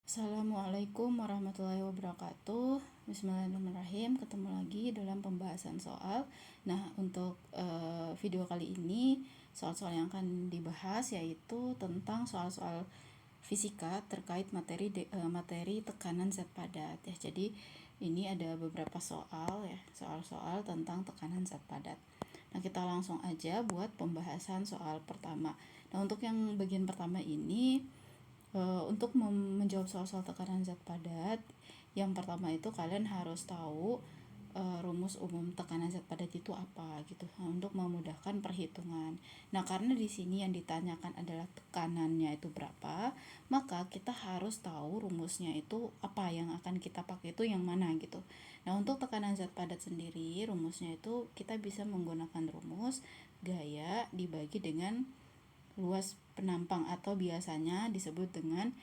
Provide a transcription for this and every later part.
Assalamualaikum warahmatullahi wabarakatuh. Bismillahirrahmanirrahim. Ketemu lagi dalam pembahasan soal. Nah, untuk video kali ini soal-soal yang akan dibahas yaitu tentang soal-soal fisika terkait materi tekanan zat padat ya. Jadi ini ada beberapa soal ya, soal-soal tentang tekanan zat padat. Nah, kita langsung aja buat pembahasan soal pertama. Nah, untuk yang bagian pertama ini untuk menjawab soal-soal tekanan zat padat, yang pertama itu kalian harus tahu rumus umum tekanan zat padat itu apa gitu, untuk memudahkan perhitungan. Nah, karena di sini yang ditanyakan adalah tekanannya itu berapa, maka kita harus tahu rumusnya itu apa, yang akan kita pakai itu yang mana gitu. Nah, untuk tekanan zat padat sendiri, rumusnya itu kita bisa menggunakan rumus gaya dibagi dengan luas penampang atau biasanya disebut dengan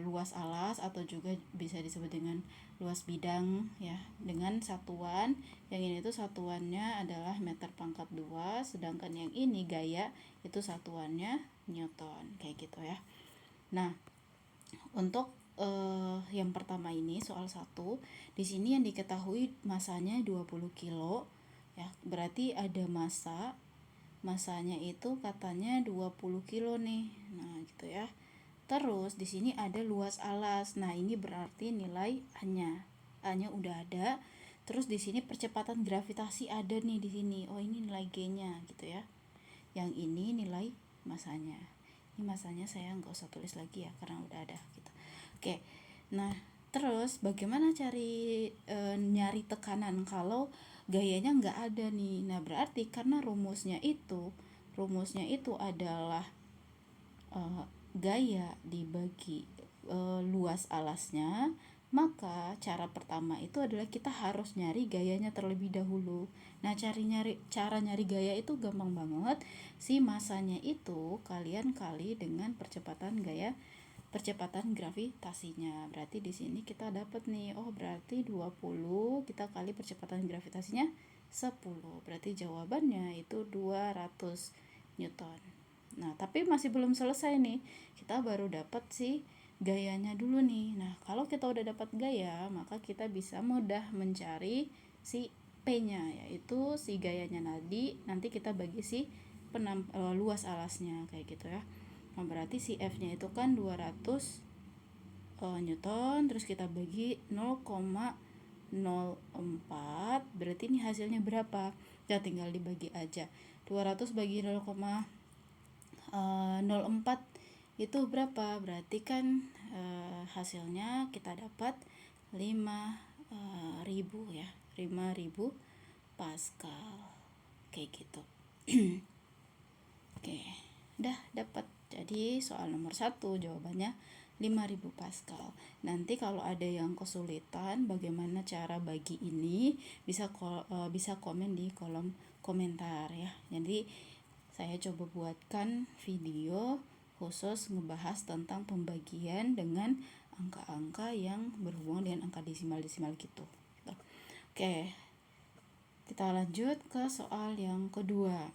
luas alas atau juga bisa disebut dengan luas bidang ya, dengan satuan yang ini tuh satuannya adalah meter pangkat 2, sedangkan yang ini gaya itu satuannya Newton kayak gitu ya. Nah, untuk yang pertama ini soal 1, di sini yang diketahui masanya 20 kilo ya, berarti ada masanya itu katanya 20 kilo nih. Nah, gitu ya. Terus di sini ada luas alas. Nah, ini berarti nilai A-nya. A-nya udah ada. Terus di sini percepatan gravitasi ada nih di sini. Oh, ini nilai G-nya gitu ya. Yang ini nilai masanya. Ini masanya saya nggak usah tulis lagi ya karena udah ada gitu. Oke. Nah, terus bagaimana nyari tekanan kalau gayanya nggak ada nih? Nah, berarti karena rumusnya itu adalah gaya dibagi luas alasnya, maka cara pertama itu adalah kita harus nyari gayanya terlebih dahulu. Nah, cara nyari gaya itu gampang banget. Si masanya itu kalian kali dengan percepatan gravitasinya. Berarti di sini kita dapat nih, oh berarti 20 kita kali percepatan gravitasinya 10. Berarti jawabannya itu 200 Newton. Nah, tapi masih belum selesai nih. Kita baru dapat si gayanya dulu nih. Nah, kalau kita udah dapat gaya, maka kita bisa mudah mencari si P-nya, yaitu si gayanya nanti kita bagi si luas alasnya kayak gitu ya. Nah, berarti si F-nya itu kan 200 Newton, terus kita bagi 0,04, berarti ini hasilnya berapa? Ya tinggal dibagi aja. 200 bagi 0,04 itu berapa? Berarti kan hasilnya kita dapat 5.000 ya, 5.000 Pascal kayak gitu. Oke, udah dapat. Jadi soal nomor 1 jawabannya 5.000 Pascal. Nanti kalau ada yang kesulitan bagaimana cara bagi ini, bisa komen di kolom komentar ya. Jadi saya coba buatkan video khusus ngebahas tentang pembagian dengan angka-angka yang berhubungan dengan angka desimal-desimal gitu. Oke, kita lanjut ke soal yang kedua.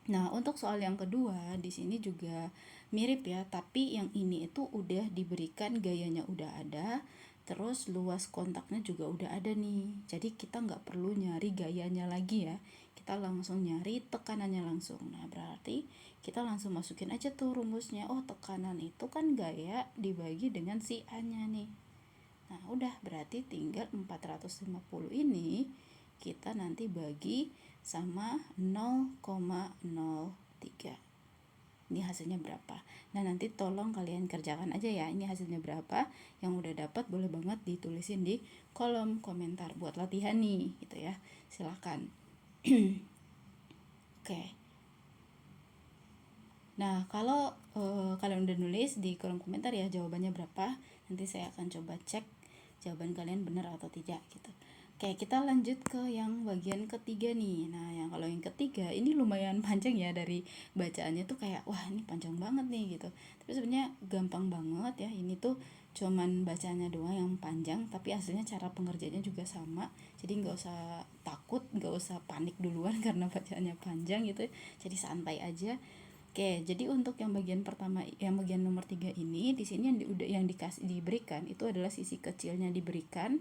Nah, untuk soal yang kedua di sini juga mirip ya, tapi yang ini itu udah diberikan gayanya udah ada, terus luas kontaknya juga udah ada nih. Jadi kita nggak perlu nyari gayanya lagi ya, kita langsung nyari tekanannya langsung. Nah, berarti kita langsung masukin aja tuh rumusnya. Oh, tekanan itu kan gaya dibagi dengan si A-nya nih. Nah, udah berarti tinggal 450 ini kita nanti bagi sama 0,03. Ini hasilnya berapa? Nah, nanti tolong kalian kerjakan aja ya. Ini hasilnya berapa? Yang udah dapat boleh banget ditulisin di kolom komentar buat latihan nih, gitu ya. Silakan. Oke. Nah, kalau kalian udah nulis di kolom komentar ya jawabannya berapa, nanti saya akan coba cek jawaban kalian benar atau tidak gitu. Oke, kita lanjut ke yang bagian ketiga nih. Nah, yang kalau yang ketiga ini lumayan panjang ya, dari bacaannya tuh kayak wah ini panjang banget nih gitu. Tapi sebenarnya gampang banget ya. Ini tuh cuman bacanya doang yang panjang, tapi aslinya cara pengerjaannya juga sama. Jadi nggak usah takut, nggak usah panik duluan karena bacaannya panjang gitu. Jadi santai aja. Oke, jadi untuk yang bagian pertama, yang bagian nomor 3 ini, di sini yang diberikan itu adalah sisi kecilnya diberikan.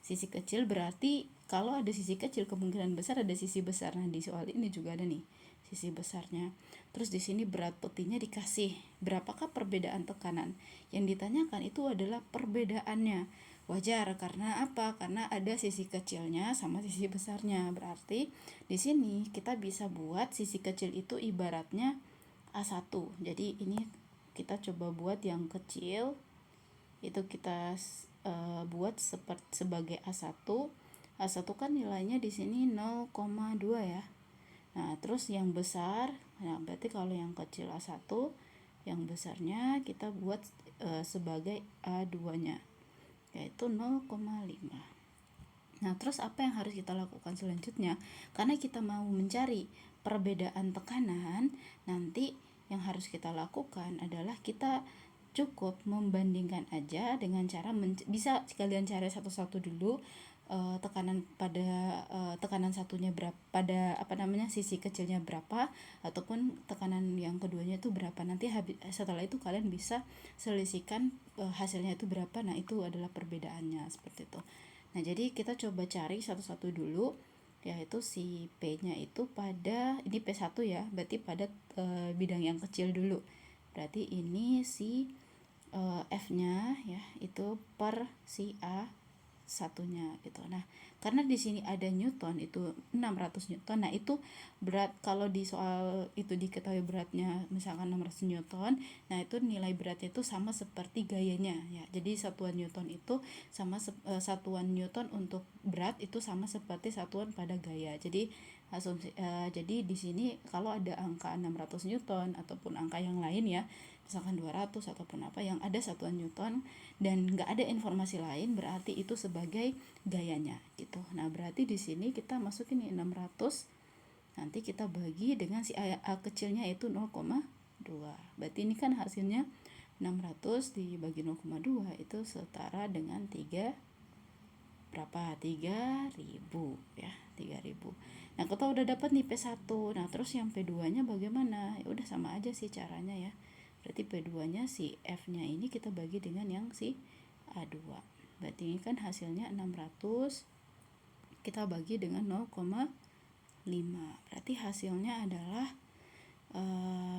Sisi kecil berarti kalau ada sisi kecil kemungkinan besar ada sisi besar. Nah, di soal ini juga ada nih sisi besarnya. Terus di sini berat petinya dikasih. Berapakah perbedaan tekanan? Yang ditanyakan itu adalah perbedaannya. Wajar karena apa? Karena ada sisi kecilnya sama sisi besarnya. Berarti di sini kita bisa buat sisi kecil itu ibaratnya A1. Jadi ini kita coba buat yang kecil, itu kita buat sebagai A1. A1 kan nilainya di sini 0,2 ya. Nah, terus yang besar, nah berarti kalau yang kecil A1, yang besarnya kita buat sebagai A2-nya, yaitu 0,5. Nah, terus apa yang harus kita lakukan selanjutnya? Karena kita mau mencari perbedaan tekanan, nanti yang harus kita lakukan adalah kita cukup membandingkan aja dengan cara bisa sekalian cari satu-satu dulu tekanan pada tekanan satunya berapa, pada sisi kecilnya berapa, ataupun tekanan yang keduanya itu berapa. Nanti setelah itu kalian bisa selisihkan hasilnya itu berapa. Nah, itu adalah perbedaannya seperti itu. Nah, jadi kita coba cari satu-satu dulu, yaitu si P-nya itu pada, ini P1 ya, berarti pada bidang yang kecil dulu. Berarti ini si F-nya ya, itu per si A satunya gitu. Nah, karena di sini ada Newton itu 600 Newton. Nah, itu berat, kalau di soal itu diketahui beratnya misalkan 600 Newton, nah itu nilai beratnya itu sama seperti gayanya ya. Jadi satuan Newton itu sama satuan Newton untuk berat itu sama seperti satuan pada gaya. Jadi jadi di sini kalau ada angka 600 Newton ataupun angka yang lain ya, misalkan 200 ataupun apa yang ada satuan Newton dan nggak ada informasi lain, berarti itu sebagai gayanya gitu. Nah, berarti di sini kita masukin nih 600, nanti kita bagi dengan si A kecilnya itu 0,2. Berarti ini kan hasilnya 600 dibagi 0,2 itu setara dengan 3 berapa? 3000 ya, 3000. Nah, kita udah dapat nih P1. Nah, terus yang P2-nya bagaimana? Ya udah sama aja sih caranya ya. Berarti P2-nya si F-nya ini kita bagi dengan yang si A2. Berarti ini kan hasilnya 600 kita bagi dengan 0,5. Berarti hasilnya adalah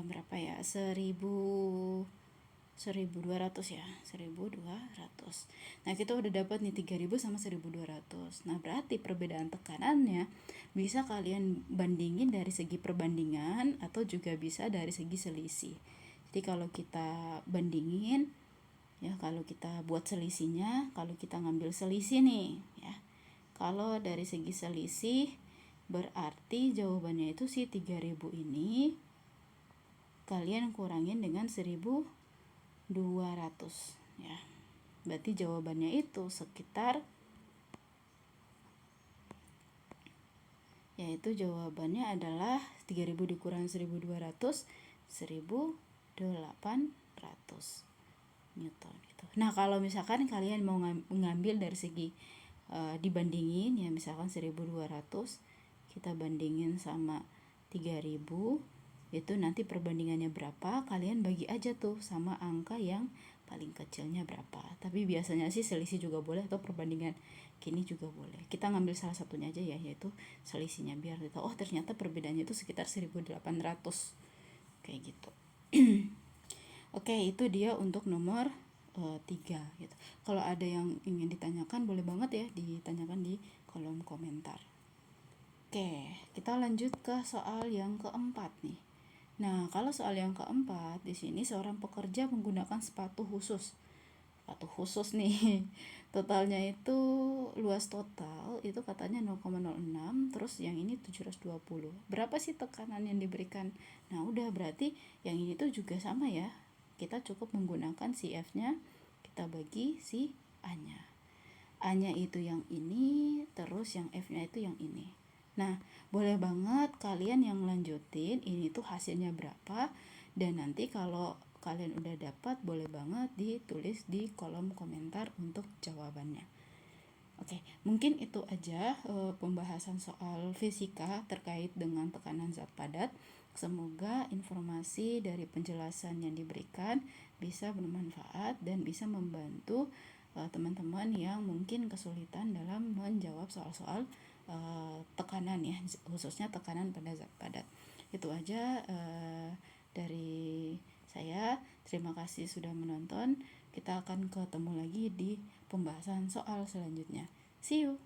berapa ya? 1200 ya, 1200. Nah, kita udah dapat nih 3000 sama 1200. Nah, berarti perbedaan tekanannya bisa kalian bandingin dari segi perbandingan atau juga bisa dari segi selisih. Jadi kalau kita bandingin ya, kalau kita buat selisihnya, kalau kita ngambil selisih nih ya, kalau dari segi selisih berarti jawabannya itu si 3000 ini kalian kurangin dengan 1200 ya. Berarti jawabannya itu sekitar, yaitu jawabannya adalah 3000 dikurangi 1200, 1800 Newton gitu. Nah, kalau misalkan kalian mau mengambil dari segi dibandingin ya, misalkan 1200 kita bandingin sama 3000, itu nanti perbandingannya berapa, kalian bagi aja tuh sama angka yang paling kecilnya berapa. Tapi biasanya sih selisih juga boleh atau perbandingan kini juga boleh. Kita ngambil salah satunya aja ya, yaitu selisihnya, biar kita oh ternyata perbedaannya itu sekitar 1800 kayak gitu. Oke, itu dia untuk nomor 3 gitu. Kalau ada yang ingin ditanyakan boleh banget ya ditanyakan di kolom komentar. Oke, kita lanjut ke soal yang keempat nih. Nah, kalau soal yang keempat, di sini seorang pekerja menggunakan sepatu khusus. Sepatu khusus nih. Totalnya itu luas total itu katanya 0,06, terus yang ini 720. Berapa sih tekanan yang diberikan? Nah, udah berarti yang ini tuh juga sama ya. Kita cukup menggunakan si F-nya, kita bagi si A-nya. A-nya itu yang ini, terus yang F-nya itu yang ini. Nah, boleh banget kalian yang lanjutin ini tuh hasilnya berapa, dan nanti kalau kalian udah dapat boleh banget ditulis di kolom komentar untuk jawabannya. Oke, mungkin itu aja pembahasan soal fisika terkait dengan tekanan zat padat. Semoga informasi dari penjelasan yang diberikan bisa bermanfaat dan bisa membantu teman-teman yang mungkin kesulitan dalam menjawab soal-soal tekanan ya, khususnya tekanan pada zat padat. Itu aja dari saya. Terima kasih sudah menonton. Kita akan ketemu lagi di pembahasan soal selanjutnya. See you.